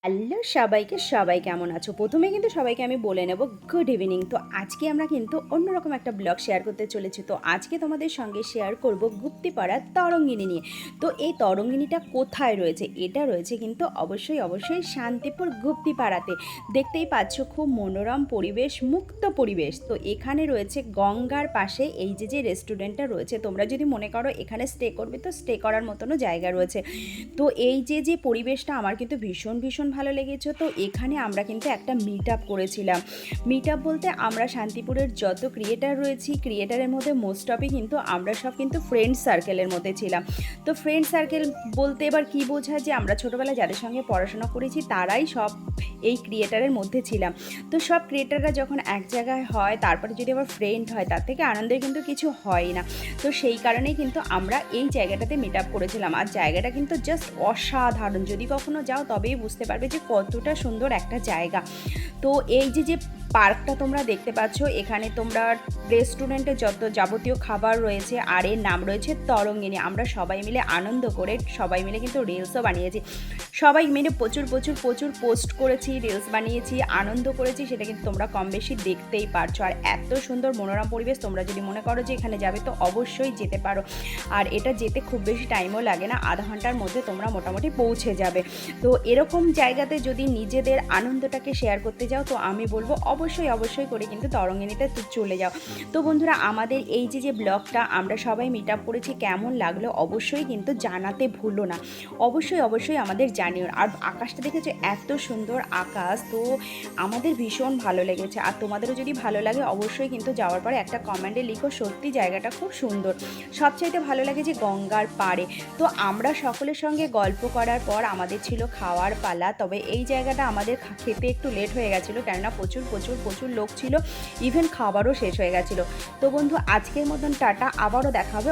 Hello সবাইকে, সবাই কেমন আছো? প্রথমে কিন্তু সবাইকে আমি বলে নেব গুড ইভিনিং। তো আজকে আমরা কিন্তু অন্যরকম একটা ব্লগ শেয়ার করতে চলেছি। তো আজকে তোমাদের সঙ্গে শেয়ার করব গুপ্তিপাড়ার তরঙ্গিনী নিয়ে। তো এই তরঙ্গিনীটা কোথায় রয়েছে? এটা রয়েছে কিন্তু অবশ্যই শান্তিপুর গুপ্তিপাড়াতে। দেখতেই পাচ্ছ খুব মনোরম পরিবেশ, মুক্ত পরিবেশ। তো এখানে রয়েছে গঙ্গার পাশে এই যে রেস্টুরেন্টটা রয়েছে, তোমরা যদি মনে করো এখানে স্টে করবে তো স্টে করার মতনও জায়গা রয়েছে। তো এই যে পরিবেশটা আমার কিন্তু ভীষণ ভালো লেগেছে। তো এখানে আমরা কিন্তু একটা মিট আপ করেছিলাম। মিট আপ বলতে আমরা শান্তিপুরের যত ক্রিয়েটার রয়েছি, ক্রিয়েটারের মধ্যে মোস্ট অফই কিন্তু আমরা সব কিন্তু ফ্রেন্ড সার্কেলের মধ্যে ছিলাম। তো ফ্রেন্ড সার্কেল বলতে এবার কী বোঝায়, যে আমরা ছোটোবেলায় যাদের সঙ্গে পড়াশোনা করেছি তারাই সব এই ক্রিয়েটারের মধ্যে ছিলাম। তো সব ক্রিয়েটাররা যখন এক জায়গায় হয়, তারপরে যদি আবার ফ্রেন্ড হয়, তার থেকে আনন্দের কিন্তু কিছু হয় না। তো সেই কারণেই কিন্তু আমরা এই জায়গাটাতে মিট আপ করেছিলাম। আর জায়গাটা কিন্তু জাস্ট অসাধারণ, যদি কখনো যাও তবেই বুঝতে পারবে যে কতটা সুন্দর একটা জায়গা। তো এই যে পার্কটা তোমরা দেখতে পাচ্ছ, এখানে তোমরা রেস্টুরেন্টে যত যাবতীয় খাবার রয়েছে, আর এর নাম রয়েছে তরঙ্গিনী। আমরা সবাই মিলে আনন্দ করে সবাই মিলে কিন্তু রিলসও বানিয়েছি। সবাই মিলে প্রচুর পোস্ট করেছি, রিলস বানিয়েছি, আনন্দ করেছি, সেটা কিন্তু তোমরা কম বেশি দেখতেই পারছো। আর এত সুন্দর মনোরম পরিবেশ, তোমরা যদি মনে করো যে এখানে যাবে তো অবশ্যই যেতে পারো। আর এটা যেতে খুব বেশি টাইমও লাগে না, আধা ঘন্টার মধ্যে তোমরা মোটামুটি পৌঁছে যাবে। তো এরকম জায়গাতে যদি নিজেদের আনন্দটাকে শেয়ার করতে যাও, তো আমি বলবো অবশ্যই করে কিন্তু তরঙ্গিনীতে চলে যাও। তো বন্ধুরা, আমাদের এই যে ব্লগটা আমরা সবাই মিট আপ করেছি, কেমন লাগলো অবশ্যই কিন্তু জানাতে ভুলো না। অবশ্যই আমাদের জানিও। আর আকাশটা দেখেছো, এত সুন্দর আকাশ, তো আমাদের ভীষণ ভালো লেগেছে। আর তোমাদেরও যদি ভালো লাগে অবশ্যই কিন্তু যাওয়ার পরে একটা কমেন্টে লিখো, সত্যি জায়গাটা খুব সুন্দর। সবচাইতে ভালো লাগে যে গঙ্গার পাড়ে। তো আমরা সকলের সঙ্গে গল্প করার পর আমাদের ছিল খাওয়ার পালা। তবে এই জায়গাটা আমাদের খেতে একটু লেট হয়ে গেছিলো, কেননা প্রচুর লোক ছিল, ইভেন খাবারও শেষ হয়ে গেছিলো। তো বন্ধু, আজকের মতন টাটা, আবারও দেখা হবে